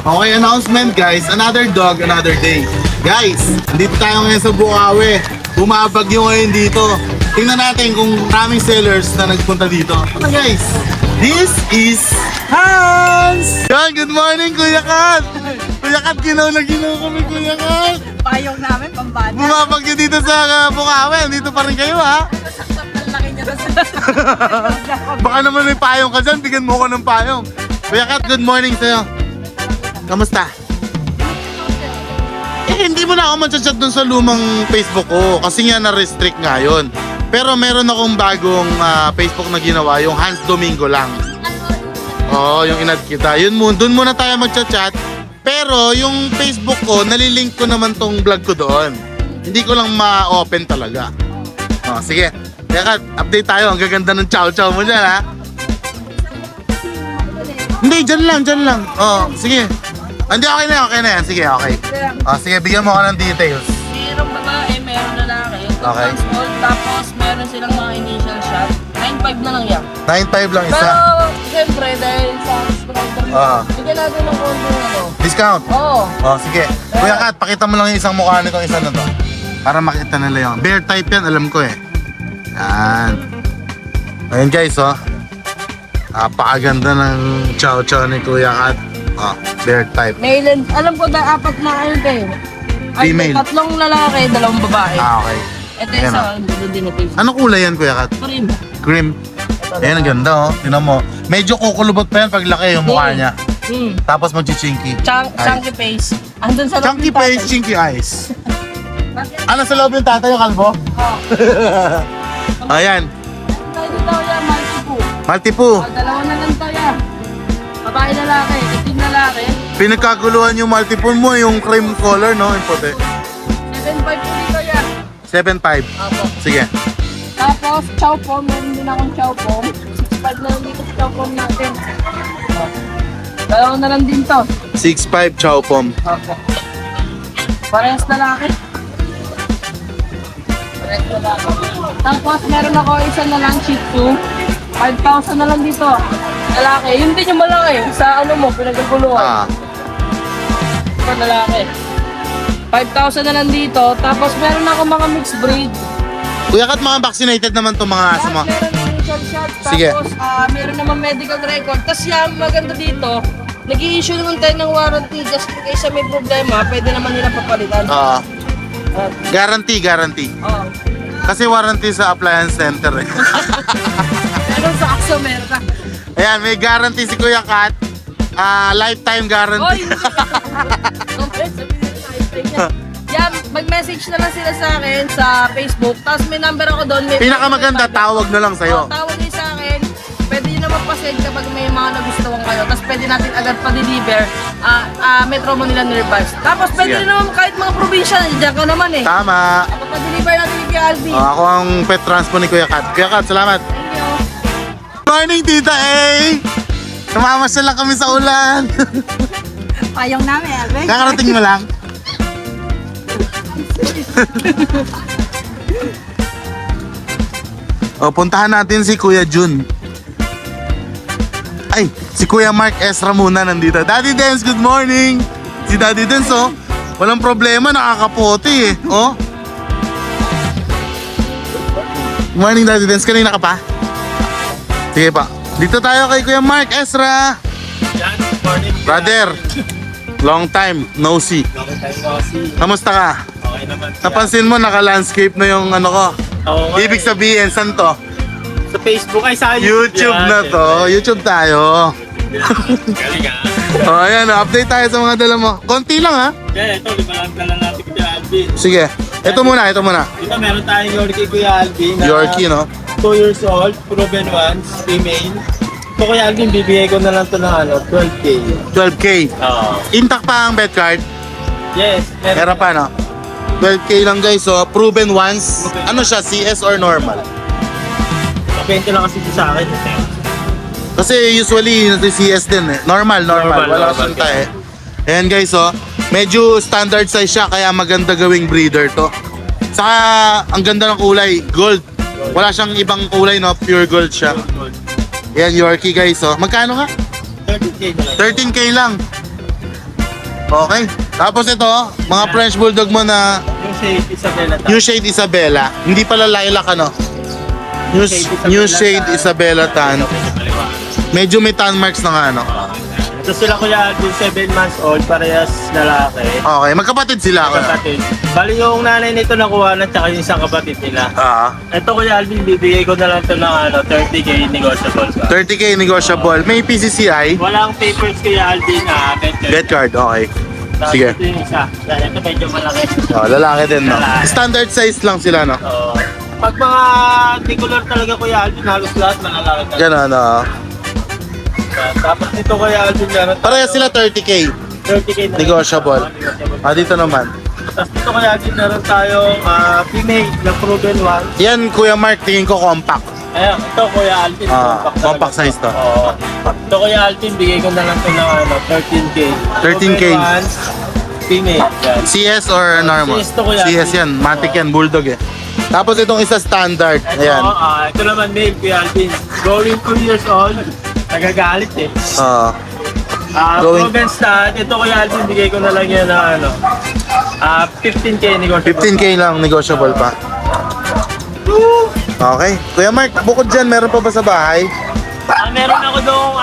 Okay, announcement guys. Another dog, another day. Guys, dito tayo ngayon sa Bukawi. Bumabagyo ngayon dito. Tingnan natin kung maraming sellers na nagpunta dito. Ano guys? This is Hans! Yan, good morning Kuya Kat! Kuya Kat, ginaw na ginaw kami Kuya Kat! Payong namin, pambata. Bumabagyo dito sa Bukawi. Dito pa rin kayo ha? Ang laki niya kasi. Baka naman may payong ka dyan. Bigyan mo ko ng payong. Kuya Kat, good morning sa'yo. Kamusta? Hindi mo na ako mag-chat dun sa lumang Facebook ko kasi nga na-restrict nga yun. Pero meron akong bagong Facebook na ginawa, yung Hans Domingo lang. Oo, yung inad kita. Dun muna tayo mag-chat. Pero yung Facebook ko, nalilink ko naman tong vlog ko doon. Hindi ko lang ma-open talaga. Oh, sige. Kaya update tayo. Ang gaganda ng chow-chow mo dyan, ha? Hindi, dyan lang. Oh, sige. Hindi, okay na yan. Sige, okay. Sige, bigyan mo ako ng details. Merong babae, merong lalaki. 2 Okay. months old, tapos meron silang mga initial shot. 9.5 na lang yan. 9.5 lang isa. Pero, siyempre, dahil sa subscriber Ah. bigyan natin ng konti ano. Discount? Oo. Oh, sige. Kuya Kat, pakita mo lang yung isang mukha nitong isa na to. Para makita nila yung bear type yan, alam ko eh. Yan. Ayun guys, oh. Napakaganda ng chow-chow ni Kuya Kat. Oh, bear type. Male and, alam ko na 4 na kayo kayo. Female. 3 lalaki, 2 babae. Okay. Ito yung Ayan, sa hindi din natin. Anong kulay yan, Kuya Kat? Cream. Cream. Ayan, ang ganda, oh. Tingnan mo. Medyo kukulubot pa yan pag laki yung mukha niya. Tapos magchichinky. Chunky face. Andun sa loob Chunky ng face, tatay. chinky eyes. Ano sa loob yung tatay yung kalbo? Oo. Ayan. Tayo dito yan, multiple. Multiple. Dalawa na lang tayo. Babae lalaki, itim lalaki. Pinagkaguluhan yung multiple mo, yung cream color, no? Yung puti. 7.5 po dito yan. 7.5. Apo. Sige. Tapos, chow pom. Meron din akong chow pom. 6.5 na lang dito sa chow pom natin. Dalawa na lang din to. 6.5 chow pom. Apo. Parehas lalaki. Parehas lalaki. Tapos, meron ako isa na lang shih tzu. 5,000 na lang dito. Lalaki. Yun din yung malaki. Sa ano mo, pinagaguluhan. Ito lalaki. 5,000 na lang dito. Tapos meron ako mga mixed breed. Kuya Kat, mga vaccinated naman itong mga aso mo. Meron initial shot. Sige. Tapos meron naman medical record. Tapos yan, maganda dito. Nag-i-issue naman tayo ng warranty. Just in case may problema, pwede naman nila papalitan. Guarantee. Oo. Kasi warranty sa appliance center eh. Meron sa Axo, meron ka. Ayan, may guarantee si Kuya Kat. Lifetime Oy! guarantee. Okay, sabihin nila sa iPad niya. Yan, mag-message na lang sila sa akin sa Facebook. Tapos may number ako doon. Pinakamaganda, tawag na lang sa'yo. Tawag niyo sa akin. Pwede nyo naman pa-send kapag may mga nagustuhan kayo. Tapos pwede natin agad pa-deliver. Metro Manila nearby. Tapos pwede Sige. rin naman kahit mga probinsya. Diyan ka naman eh. Tama. Pa-deliver natin ni Kuya Alvin. Ako ang pet transpo ni Kuya Kat. Kuya Kat, salamat. Thank you. Morning, Tita A! Namamasyal lang kami sa ulan. Payong namin, Alvin. Kakarating mo lang. Puntahan natin si Kuya Jun. Ay, si Kuya Mark Ezra muna nandito. Daddy Dance, good morning! Si Daddy Dance, oh. Walang problema, nakakapote eh. Oh. Good morning, Daddy Dance. Kanina ka pa? Sige pa. Dito tayo kay Kuya Mark Ezra. Yan, morning. Brother, long time no see. Long time no see. Kamusta ka? Okay naman. Napansin mo, naka-landscape na yung ano ko. Oo nga Ibig eh. sabihin, saan to? Sa Facebook ay sa YouTube yan, na to. YouTube tayo. Galing ah. O, ayan, update tayo sa mga dala mo. Konti lang ha. Kaya ito, lima lang dala natin Kuya Alvin. Sige, ito muna. Dito meron tayong Yorkie Kuya Alvin. na Yorkie, no? 2 years old, proven once, female. Ito Kuya Alvin, bibigay ko na lang to ng 12K. 12K. Oo. Intact pa ang bet card. Yes. Meron pa, no? 12K lang guys, so proven once. Ano siya, CS or normal? Kapente lang kasi ito sa akin. Kasi usually, nasa CS din eh. Normal. Normal, Wala normal. siyang tae. Ayan guys, oh. Medyo standard size siya, kaya maganda gawing breeder to. Saka, ang ganda ng kulay, gold. Wala siyang ibang kulay, no? Pure gold siya. Ayan, Yorkie guys, oh. Magkano nga? 13K na lang. 13K lang. Okay. Tapos ito, mga French Bulldog mo na Yung shade Isabela. New Shade Isabela. Hindi pala lilac ano. New Shade Isabela tan. Medyo may tan marks na nga ano. Ito sila Kuya Alvin, 7 months old, parehas lalaki. Okay, magkapatid sila. Kapatid. Bali yung nanay nito nakuha na tsaka yung isang kapatid nila. Ito Kuya Alvin, bibigay ko na lang ito ng 30k negotiable pa. 30k negotiable. May PCCI. Walang papers Kuya Alvin na Get card, okay. Tapos Sige. ito yung isa. Yan, ito medyo malaki. Lalaki din, no? Lalaki. Standard size lang sila, no? So, pag mga decolor talaga Kuya Alvin, halos lahat malalaki talaga. Ganun, no? Tapos dito Kuya Alvin, meron Parehas sila 30k. 30k na. Negotiable. Dito naman. Tapos dito Kuya Alvin, meron tayong female na proven one. Yan, Kuya Mark, tingin ko compact. Ayan, ito Kuya Alvin, compact talaga. size to. Oo. Ito Kuya Alvin, bigay ko na lang ito ng 13k. 13K. Proven ones, female. Yan. CS or normal? CS to, Kuya. CS yan, matic yan, bulldog eh. Tapos itong isa standard, Ito, ayan. ito naman male Kuya Alvin. Going 2 years old, nagagalit eh. Going- Proven stud, ito Kuya Alvin, bigay ko na lang yan na 15k negotiable. 15k lang, negotiable pa. Okay. Kuya Mark, bukod dyan, meron pa ba sa bahay? Meron ako doong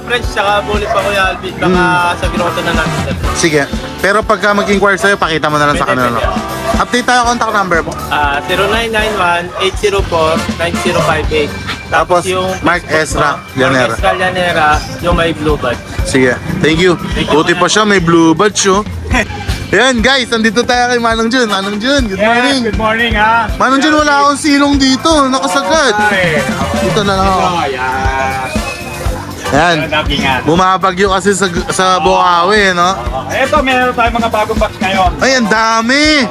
French saka bullet pa Kuya Alvin. Baka sa grotto na lang. Sige. Pero pagka mag-inquire sa'yo, pakita mo na lang sa kanila. No? Update tayo contact number mo. 0991-804-9058. Tapos, Mark Ezra Llanera. Mark Ezra Llanera, yung may blue badge. Sige. Thank you. Buti pa siya, may blue badge, oh. Ayan, guys, nandito tayo kay Manong Jun. Manong Jun, good morning. Good morning, ha? Manong Jun, wala akong silong dito. Nakasagad. Dito na lang ako. Ayan. Bumabagyo kasi sa Bukawi, no? Ito, meron tayong mga bagong box ngayon. Ay, ang dami.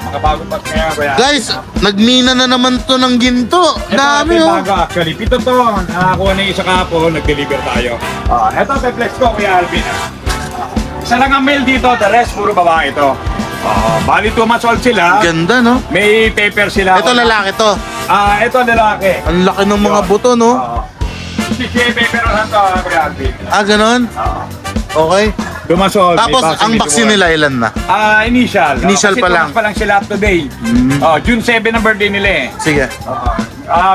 Mga bagong box ngayon, kuya. Guys, nagmina na naman to ng ginto. Dami, Ito, oh. bago actually. Pito to. Nakakuha na yung isa kahapon, nag-deliver tayo. Ito, pe-flex ko, kuya Alvin. Isa lang ang male dito, the rest, puro babae ito. Bali 2 months old sila. Ganda, no? May paper sila. Ito lalaki to. Ito lalaki. Ang laki ng mga buto, no? Si paper lang to, kuya Alvin. Ganon? Okay. 2 months old. Tapos, ang vaccine nila ilan na? Initial. Initial Kasi pa 2 lang. months pa lang sila up to date. June 7 ang birthday nila eh. Sige.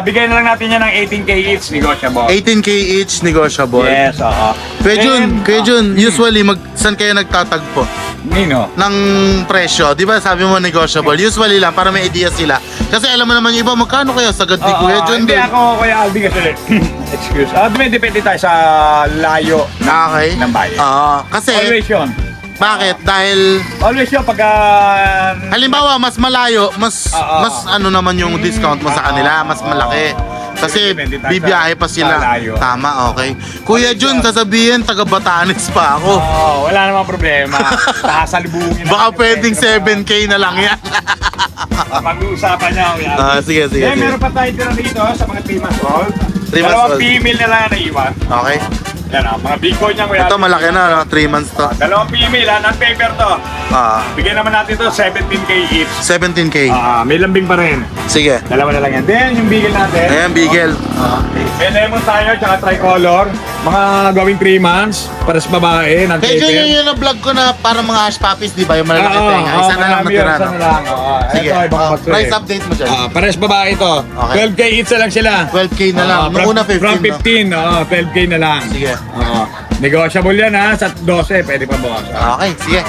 Bigay na lang natin yan ng 18k each, negotiable. 18k each, negotiable. Yes, Kuya Jun, usually, saan kayo nagtatagpo? Nino? Ng presyo, di ba sabi mo negotiable? Usually lang, para may idea sila. Kasi alam mo naman yung iba, magkano kaya sagad ni Kuya Jun? Hindi doon? ako, Kuya Aldi kasi. Excuse. Depende tayo sa layo Okay. ng bayan. Kasi, Always yun. bakit? Dahil, Always yun pagka... halimbawa, mas malayo, mas ano naman yung discount mo sa kanila, mas malaki. Kasi Depende tayo bibiyahe pa sa sila. layo. Tama, okay. Kuya Jun, sasabihin, taga Batanes pa ako. wala namang problema. Sasalubungin Baka pwedeng 7k na lang yan. Pag-uusapan niya, Kuya Aldi. Sige, sige, Eh, sige. meron pa tayo tira dito sa mga 3 months old. 3 months Dalawang old. female na lang naiwan. Okay. Yan mga big boy niya, Kuya Ito Aldi. malaki na, no? 3 months to. Dalawang female, non-paper to. Bigyan naman natin to 17k each. 17k. May lambing pa rin. Sige. Dalawa na lang yan. Then, yung bigel natin. Ayan, Bigel. May lemon tayo, tsaka tricolor. Mga gawing 3 months. Para sa babae, Kaya non-paper. yun yung vlog ko na parang mga hash puppies, di ba? Yung malalaki tenga. Isa na lang natira, Isa no? na lang. Sige. Ito, ibang box Price update mo dyan. Pares babae to. Okay. 12k each na lang sila. 12k na lang. Nung una 15, From no? 15, 12k na lang. Sige. Negotiable yan ha. Sa 12, pwede pa bukas. Okay, sige.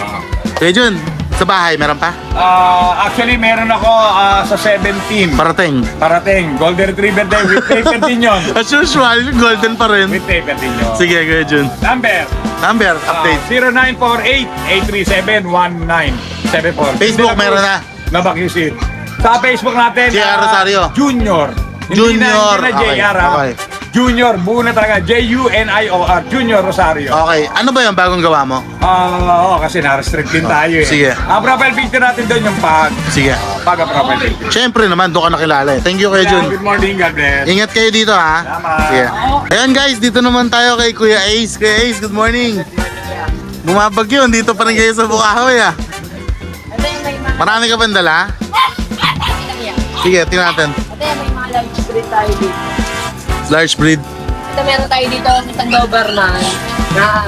Kaya Jun, sa bahay, meron pa? Actually, meron ako sa 17. Parating. Parating. Golden Retriever din with paper din yun. As usual, golden pa rin. With paper din yun. Sige, Kuya Jun. Number. Number, update. 0948-837-1974. Facebook, meron na. Nabak QC. Sa Facebook natin, JR Rosario. Junior. Junior. Hindi na Okay, JR, ha? okay. Junior, buo na talaga. Junior Junior Rosario. Okay, ano ba yung bagong gawa mo? Oo, kasi na-restrict din tayo eh. Sige. Ang profile picture natin doon yung Sige. pag-profile picture. Siyempre naman, doon ka nakilala eh. Thank you, Kuya Jun. Good morning, God bless. Ingat kayo dito, ha? Salamat. Sige. Ayan guys, dito naman tayo kay Kuya Ace. Kuya Ace, good morning. Bumabagyo, dito pa rin kayo sa Bukahoy, ah. Marami ka bang dala? Sige, tingnan natin. Ito may mga large breed tayo dito. Large breed. Ito meron tayo dito isang Doberman na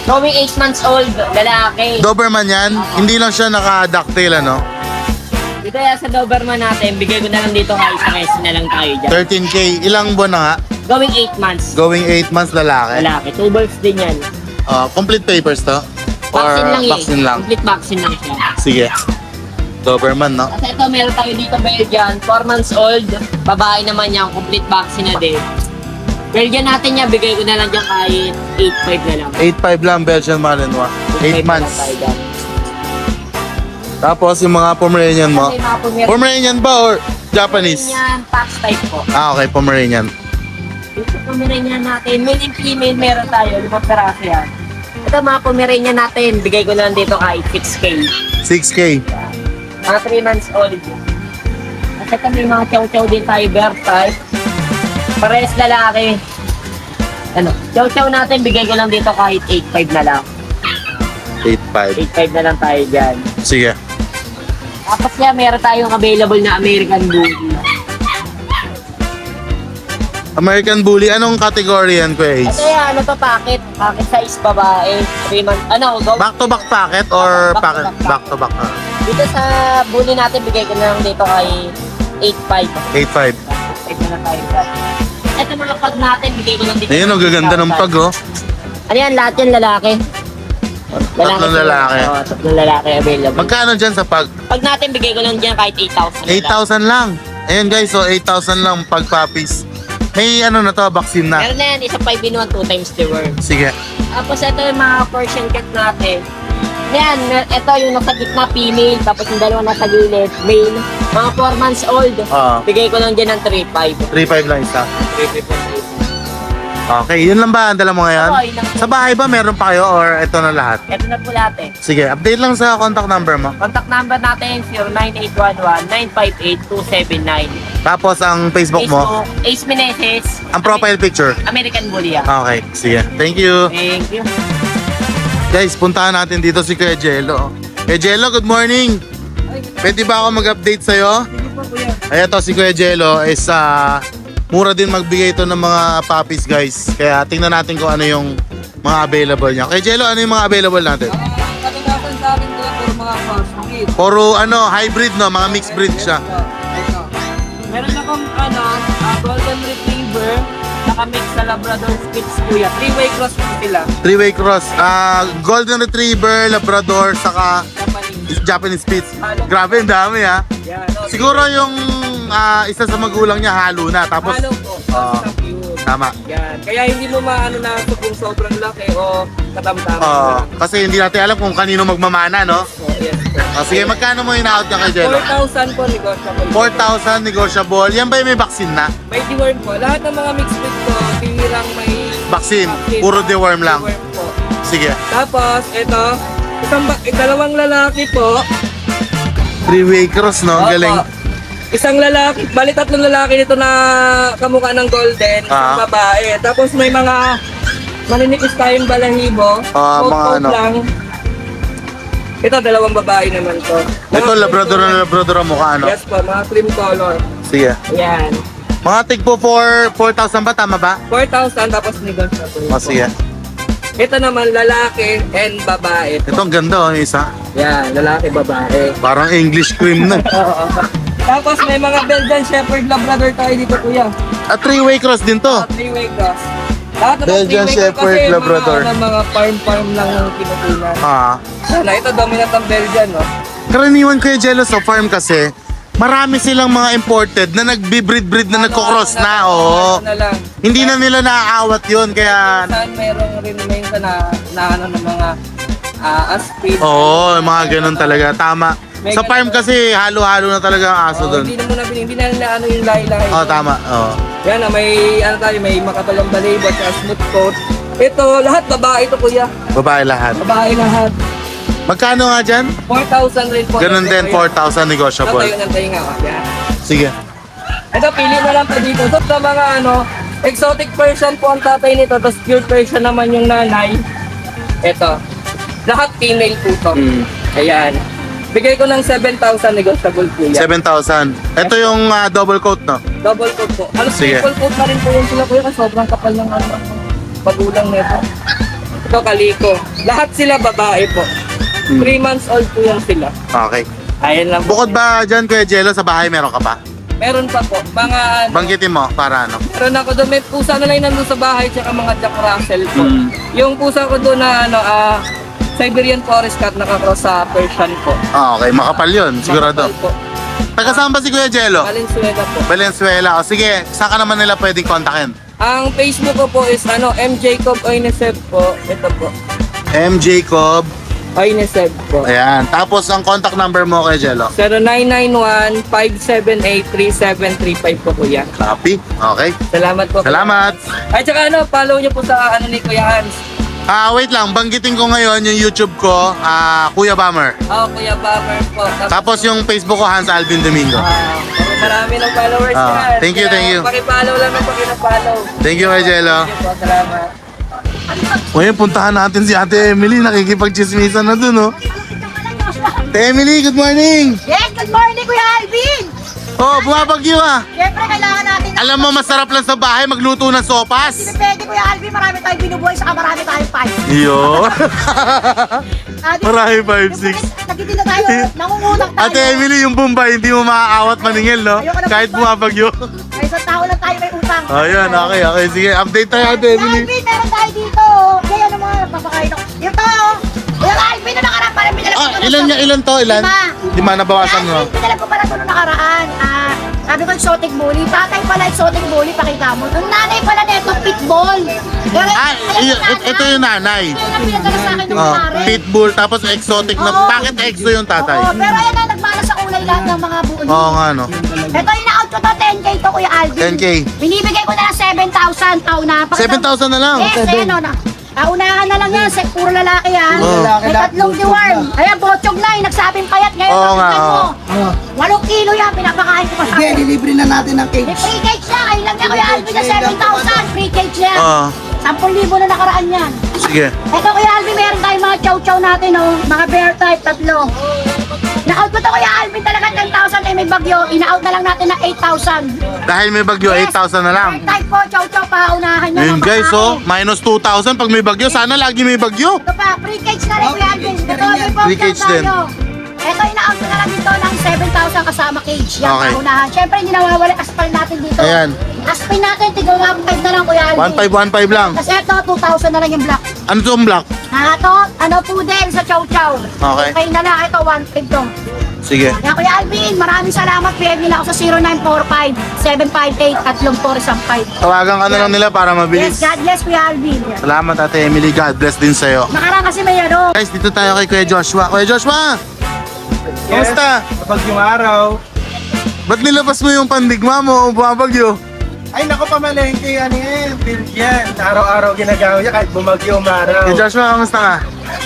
Going 8 months old, lalaki. Doberman yan? Hindi lang siya naka-ducktail, ano? Dito yan sa Doberman natin, bigay ko na lang dito kay isa na lang tayo dyan. 13K. Ilang buwan na nga? Going 8 months. Going 8 months lalaki. Lalaki. 2 balls din yan. Complete papers to? Vaccine lang eh. Vaccine lang? Complete vaccine lang siya. Sige. Doberman, no? Kasi ito, meron tayo dito Belgian, 4 months old. Babae naman yan, complete vaccine na din. Belgian natin yan, bigay ko na lang dyan kahit 8.5 na lang. 8.5 lang Belgian Malinois. 8 8 months. na lang tayo dyan. Tapos yung mga Pomeranian mo. Kasi mga Pomeranian. Pomeranian ba or Japanese? Pomeranian, tax type po. Okay, Pomeranian. Dito Pomeranian natin, male and female meron tayo, 5 peraso yan. Ito mga Pomeranian natin, bigay ko na lang dito kahit 6K. 6K. Mga 3 months old. Kasi kami mga chow-chow din tayo, bear type. Parehas lalaki. Ano, chow-chow natin, bigay ko lang dito kahit 8.5 na lang. 8.5. 8.5 na lang tayo dyan. Sige. Tapos yan, meron tayong available na American Bully. American Bully, anong category yan, Kuya Ito Ace? yan, ano to, packet. Packet size babae. 3 months, ano, go. Back to back packet or Back to packet? back. Back to back. Dito sa bully natin, bigay ko na lang dito kay 8.5. 8.5. 8.5 na lang tayo dyan. Ito mga pag natin, bigay ko lang dito. Ayun, ang gaganda ng pag, oh. Ano yan, lahat yan lalaki. Tatlong lalaki. Oo, tatlong lalaki available. Magkano dyan sa pag? Pag natin, bigay ko lang dyan kahit 8,000. 8,000 lang. Ayan guys, so 8,000 lang pag puppies. May ano na to, vaccine na. Meron na yan, isang 5 in 1, 2 times the worm. Sige. Tapos ito yung mga Persian cat natin. Yan, ito yung nasa gitna female, tapos yung dalawa nasa gilid, male. Mga 4 months old. Oo. Bigay ko lang dyan ng 3.5. 3.5 lang isa. 3.5. Okay, yun lang ba ang dala mo ngayon? Oo, yun lang. Sa bahay ba meron pa kayo or ito na lahat? Ito na po lahat eh. Sige, update lang sa contact number mo. Contact number natin 0981-958-279. Tapos ang Facebook mo, Facebook, Ace Meneses. ang profile picture. American Bully yan. Okay, sige. Thank you. Thank you. Guys, puntahan natin dito si Kuya Jello. Kuya Jello, good morning. Pwede ba ako mag-update sa'yo? Ay, ito si Kuya Jello is mura din magbigay ito ng mga puppies, guys. Kaya tingnan natin kung ano yung mga available niya. Kuya Jello, ano yung mga available natin? Katagapan sa akin ko puro mga crossbreed. Puro hybrid, no? Mga mixed breed siya. Ito. Meron akong golden retriever, naka-mix sa Labrador Spitz kuya. 3-way cross po sila. 3-way cross. Golden Retriever, Labrador, saka Japanese Spitz. Grabe, ang dami ha. Yan. Siguro yung isa sa magulang niya halo na. Tapos, Halo po. Oo. Sa cute. tama. Yan. Kaya hindi mo maano na ito kung sobrang laki o katamtaman. Kasi hindi natin alam kung kanino magmamana, no? So, yes. Sige, magkano mo in-out niya kay Jello? 4,000 po negotiable. 4,000 negotiable. Yan ba yung may vaccine na? May deworm po. Lahat ng mga mixed breed ko, bihirang may Vaccine. Puro deworm lang. deworm po. Sige. Tapos, ito, dalawang lalaki po. 3-way cross, no? Ang galing. Opo. Isang lalaki, bali tatlong lalaki nito na kamukha ng golden, isang babae. Tapos may mga maninipis tayong balahibo. Mga Coat-coat ano. lang. Ito, dalawang babae naman to. Ito, Labrador na Labrador ang mukha, no? Yes po, mga cream color. Sige. Ayan. Mga tig po 4,000 ba? Tama ba? 4,000 tapos negotiable. Sige. Ito naman, lalaki and babae. Ito ang ganda, yung isa. Yan, lalaki, babae. Parang English cream na. Oo. Tapos may mga Belgian Shepherd Labrador tayo dito, kuya. 3-way cross din to. 3-way cross. Lahat ng Belgian 3-way Shepherd kasi Labrador. mga farm lang ang kinukunan. Sana, ito dominant ang Belgian, no? Karaniwan Kuya Jello sa farm kasi, marami silang mga imported na nagbi-breed na nagko-cross na. Oo. Ano na lang. Hindi na nila naaawat yun, kaya... Saan mayroong rin minsan na ano ng mga aspid. Oo, mga ganun talaga. Tama. Sa farm kasi, halo-halo na talaga ang aso doon. Hindi na nila ano yung lahi-lahi. Oo, tama. Oo. Yan na, may ano tayo, may makatalang balibo at smooth coat. Ito, lahat babae ito, kuya. Babae lahat. Babae lahat. Magkano nga dyan? 4,000 rin po. Ganun din, 4,000 negotiable. Tayo ng tayo nga. Yan. Sige. Ito, pili na lang po dito. So, sa mga exotic Persian po ang tatay nito, tapos pure Persian naman yung nanay. Ito. Lahat female po to. Ayan. Bigay ko ng 7,000 negotiable po yan. 7,000. Ito yung double coat, no? Double coat po. Sige. Triple coat na rin po yung sila kuya kasi sobrang kapal ng magulang nito. Ito, Kaliko. Lahat sila babae po. 3 months old po yan sila. Okay. Ayan lang po. Bukod ba dyan, Kuya Jello, sa bahay meron ka pa? Meron pa po. Mga ano, Banggitin mo, para ano? meron ako doon. May pusa na lang nandun sa bahay tsaka mga Jack Russell po. Mm. Yung pusa ko doon na ano, Siberian Forest Cat nakakross sa Persian po. Okay, makapal yun, sigurado. Makapal po. Taga saan ba si Kuya Jello? Valenzuela po. Valenzuela. O sige, saan ka naman nila pwedeng kontakin? Ang Facebook ko po is M. Jacob Oineseb po. Ito po. M. Jacob. Oineseb po. Ayan. Tapos ang contact number mo, Kuya Jello? 0991-578-3735 po kuya. Copy. Okay. Salamat po. Salamat. Ay, tsaka follow niyo po sa ni Kuya Hans. Wait lang, banggitin ko ngayon yung YouTube ko, Kuya Bummer. Kuya Bummer po. Tapos yung Facebook ko, Hans Alvin Domingo. Marami ng followers yan. thank you, Kaya thank you. Paki-follow lang ng paki-follow. Thank you, Kuya Jello. Thank you po, salamat. Ngayon, puntahan natin si Ate Emily. Nakikipag-chismisan na dun, oh. Ate Emily, good morning! Yes, good morning, Kuya Alvin! Oh, bumabagyo ah. Siyempre, kailangan natin Alam mo, masarap lang sa bahay magluto ng sopas. Depende, Kuya Alvin, marami tayong binubuhay, saka marami tayong fight. Iyo. Marami 5-6. Nagtitinda tayo, nangungunak tayo. Ate Emily, yung Bombay, hindi mo maaawat maningil, no? Kahit bumabagyo. May isang tao lang tayo may utang. Ayun, okay. Sige, update tayo, Ate Kuya Emily. Alvin, meron tayo dito. Kaya ano mga papakain ako. Yung to, Kuya Alvin, na nakaraan pa rin pinala ko. Ilan to? Ilan? 5. 5 nabawasan mo. Alvin, pinala ko pala ito nung nakaraan. Sabi ko, exotic bully. Tatay pala, exotic bully, pakita mo. Ang nanay pala nito, pitbull. Ito yung nanay. Kaya lang pinadala sa akin ng Oh, pare. pitbull, tapos exotic na. Oo. Bakit exo yung tatay? Oo, pero ayan na, nagmana sa kulay lahat ng mga buo niya. Oo nga, no? Ito, ina-out ko to, 10K to, Kuya Alvin. 10K. Binibigay ko na lang 7,000 taon na. 7,000 na lang. Yes, ayan o. Unahan na lang yan, puro lalaki yan. Oo. May tatlong deworm. Ayan, bochog na, nagsabing payat ngayon. Oo nga, pakinggan mo. 8 kilo yan, pinapakain ko pa sa akin. Dilibre na natin ng May cake. free cake siya, ayun lang niya, Kuya Alvin na 7,000. Free cake siya. Oo. 10,000 na nakaraan yan. Sige. Ito, Kuya Alvin, meron tayong mga chow-chow natin, oh. Mga bear type, 3. Na-out ko to, Kuya Alvin, talaga 10,000 ay may bagyo. Ina-out na lang natin ng 8,000. Dahil may bagyo, 8,000 na lang. Bear type po, chow-chow, paunahan niya. Ayun guys, oh, minus 2,000 pag may bagyo. Sana lagi may bagyo. Ito pa, free cage na rin, Kuya Alvin. Ito, may Free phone cage tayo. din. Ito, ina-out ko na lang dito ng 7,000 kasama cage. Yan, Okay. paunahan. Siyempre, hindi nawawala aspal natin dito. Ayan. Aspin natin, tigong 1,500 na lang, Kuya Alvin. 1,515 lang. Kasi ito, 2,000 na lang yung black. Ano to ang black? Ito, poodle sa chow-chow. Okay. Okay na lang, ito, 1,500 to. Sige. Kaya Kuya Alvin, maraming salamat. PM nila ako sa 0945-758-3415. Tawagan ka na lang nila para Yes, mabilis. God bless Kuya Alvin. Salamat, Ate Emily. God bless din sa'yo. Nakaraan kasi may ano. Guys, dito tayo kay Kuya Joshua. Kuya Joshua! Kumusta? Kapag yung araw, Ba't nilabas mo yung pandigma mo o bumabagyo? ay naku pamalengke yan eh, build yan. Araw-araw ginagawa niya kahit bumagyo umaraw. Kuya Joshua, kamusta ka?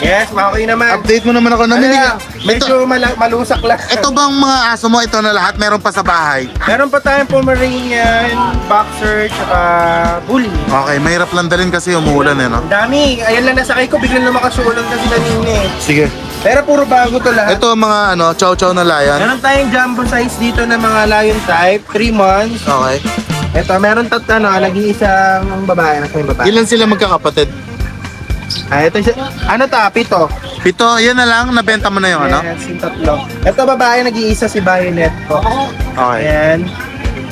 Yes, okay naman. Update mo naman ako. Namili ka. Medyo malusak lang. Ito bang mga aso mo, ito na lahat, meron pa sa bahay? Meron pa tayong Pomeranian, Boxer, tsaka Bully. Okay, mahirap lang dalhin kasi umuulan eh, no? Ang dami. Ayan lang nasakay ko, biglang lumakasulan kasi kanina eh. Sige. Pero puro bago to lahat. Ito ang mga chow-chow na layan. Meron tayong jumbo size dito ng mga lion type, 3 months. Okay. Ito, meron nag-iisang babae. Nasa yung babae. Ilan sila magkakapatid? Ito siya. Ano to? Pito. Pito, yan na lang, nabenta mo na yung ano? Yes, yung tatlo. Ito babae, nag-iisa si Violet ko. Okay. Ayan.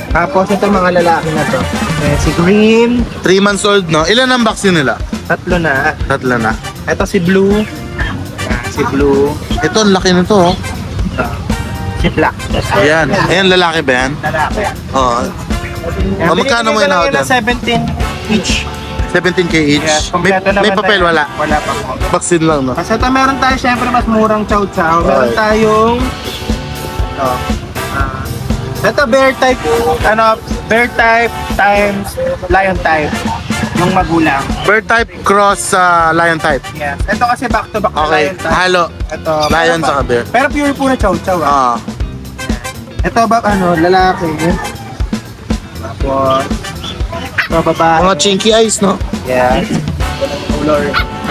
Tapos ito mga lalaki na to. Ayan, si Green, 3 months old, no? Ilan ang vaccine nila? 3 na. 3 na. Ito si Blue. Si Blue. Ito, ang laki nito, oh. Si Black. Ayan. Ayan, lalaki ba yan? Lalaki. Oo. Ayan, magkano mo binigay ko lang in-out yun ng 17 each. 17K each. Yes, May kompleto naman papel, tayo. wala. Wala pa po. Vaccine lang, no? Kasi ito meron tayo syempre mas murang chow chow. Meron Okay. tayong ito bear type bear type times lion type yung magulang. Bird type cross lion type. Yes. Ito kasi back to back na Okay, lion type. halo. Ito Lion pero- saka bear. Pero pure po na chow chow. Ah. Ito ba lalaki. Tapos ito babae. Mga chinky eyes, no? Yes. Color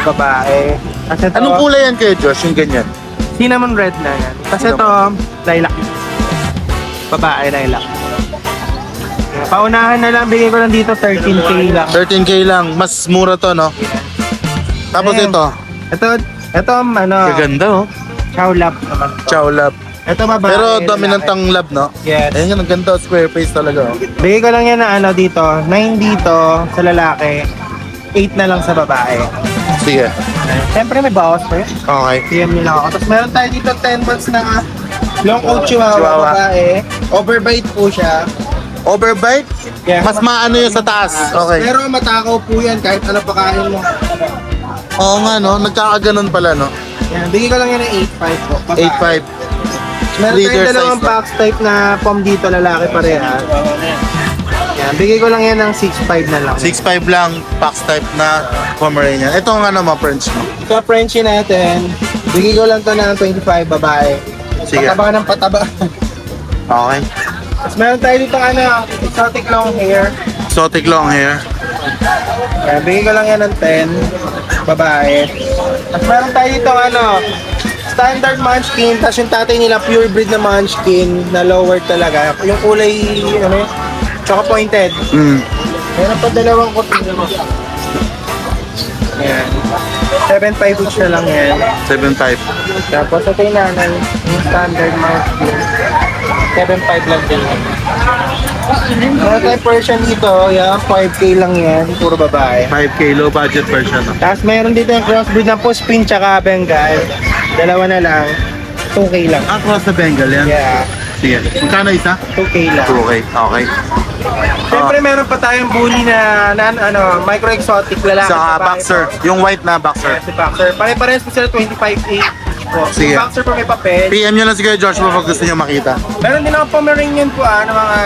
babae. Kasi ito, Anong kulay yan kayo, Josh? Yung ganyan. cinnamon red na yan. Kasi ito, lilac. Babae, lilac. Paunahan na lang, bigay ko lang dito 13K lang. 13K lang. Mas mura to, no? Tapos Ayan. ito. Ito, ano, Kaganda oh. chow lap naman. Chow lab. Ito babae. Pero dominant lalaki. ang lab, no? Yes. Ayun, ang ganda. Square face talaga. Oh. Bigay ko lang yan na ano dito, 9 dito sa lalaki, 8 na lang sa babae. Sige. Siyempre may bawas pa yun. Okay. PM nyo lang ako. Tapos meron tayo dito 10 months na long coat chihuahua, Chihuahua. babae. Overbite po siya. Overbite? Yeah. Mas maano yun sa taas. Okay. Pero matakaw po yan kahit ano pakain mo. Oo nga, no? Nagkakaganon pala, no? Yan, bigay ko lang yan ng 8.5 po. babae. 8.5. Meron Leader tayong dalawang size na. box type na pom dito, lalaki pareha. Yan, bigay ko lang yan ng 6.5 na lang. 6.5 lang, box type na Pomeranian. Ito ang ano mo, French mo. Ito, Frenchie natin. Bigay ko lang to ng 25, babae. Sige. Pataba ka ng pataba. Okay. Tapos meron tayo dito ano, exotic long hair. Exotic long hair. Yan, bigay ko lang yan ng 10, babae. Tapos meron tayo dito ano, standard munchkin, tapos yung tatay nila pure breed na munchkin na lower talaga. Yung kulay, ano yun, tsaka pointed. Mm. Meron pa dalawang kutin. Yan. 7.5 each na lang yan. 7.5. Tapos ito yung nanay, yung standard munchkin. 7.5 lang din. Meron tayo Persian dito, yan, 5K lang yan, puro babae. 5K low budget version. No? Tapos meron dito yung crossbreed ng Puspin tsaka Bengal. Dalawa na lang, 2K lang. Ah, cross na Bengal yan? Yeah, Sige. Magkano isa? 2K lang. 2K. Okay. Siyempre meron pa tayong bully na ano, micro-exotic lalaki. Sa babae boxer. po. Yung white na boxer. Si boxer. Pare-parehas po sila 25K po. Sige. Yung boxer po may papel. PM nyo lang si Kuya Joshua pag gusto nyo makita. Meron din ako Pomeranian po ng mga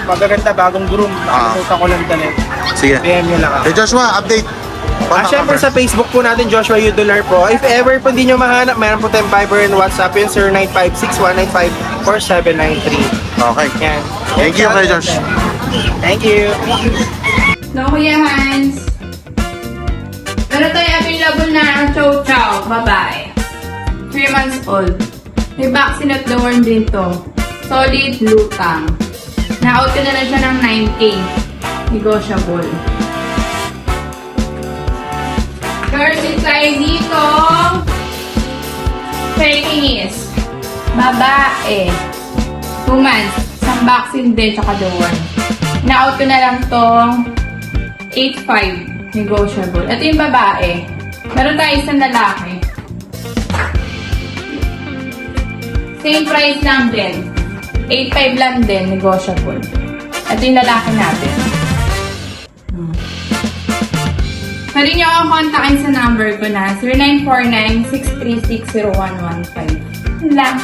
magaganda bagong groom. Nakalimutan ko lang tanin. Sige. PM nyo lang ako. Hey Joshua, update. Siyempre sa Facebook po natin, Joshua Udular po. If ever po hindi nyo mahanap, meron po tayong Viber and WhatsApp yun, 0956-195-4793. Okay. Yan. Thank you, Kuya Josh. Thank you. No, Kuya Hans. Meron tayo available na chow chow, babae. 3 months old. May vaccine at the worm din to. Solid lutang. Na-out ko na lang siya ng 9K. Negotiable. First is tayo dito. Pekingese. Babae. 2 months. Isang vaccine din, tsaka the worm. Na-out ko na lang tong 8.5 negotiable. Ito yung babae. Meron tayo isang lalaki. Same price lang din. 8.5 lang din negotiable. Ito yung lalaki natin. Pwede nyo akong kontakin sa number ko na 0949-636-0115. Yun lang.